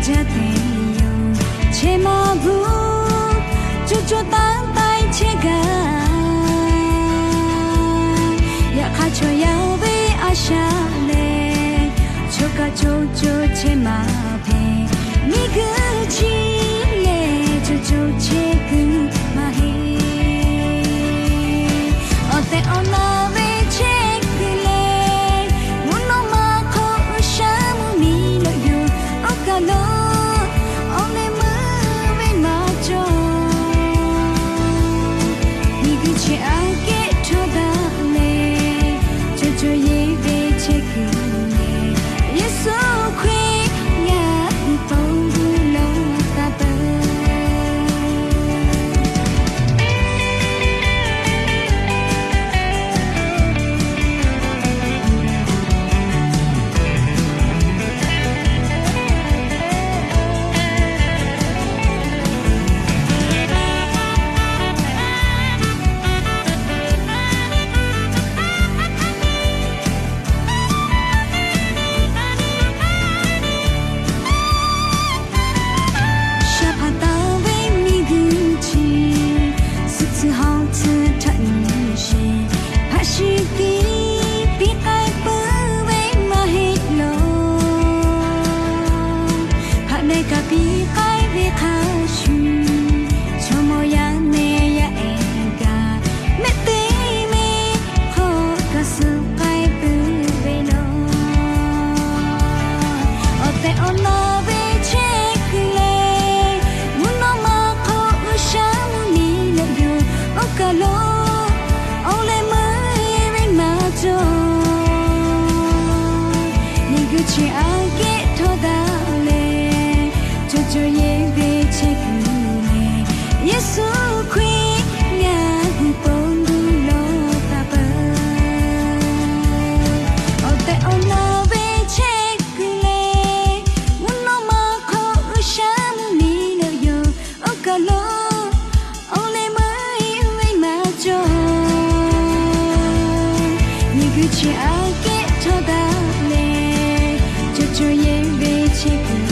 जाते यो छेमा भू जो ताई छेगा या खाचो यावे आशा ले छोका जो छेमा भे मिगची ले जो छेगु माहे ओते ओनावे छेगले मुनो मा खो शामु मिलो यो ओकालो ओने मुवे माचो मिगची आके छोदा ले जो ये वे छेगले yeso kwe ya pongu lo tata Che anche todale jojo ye ve chekune yesu kwe nya pongu lo tapa ote ona ve chekule muno ma kho shamu ni no yo okalo ole mai ve ma jo ni gu che anche todale cho ye ve chekune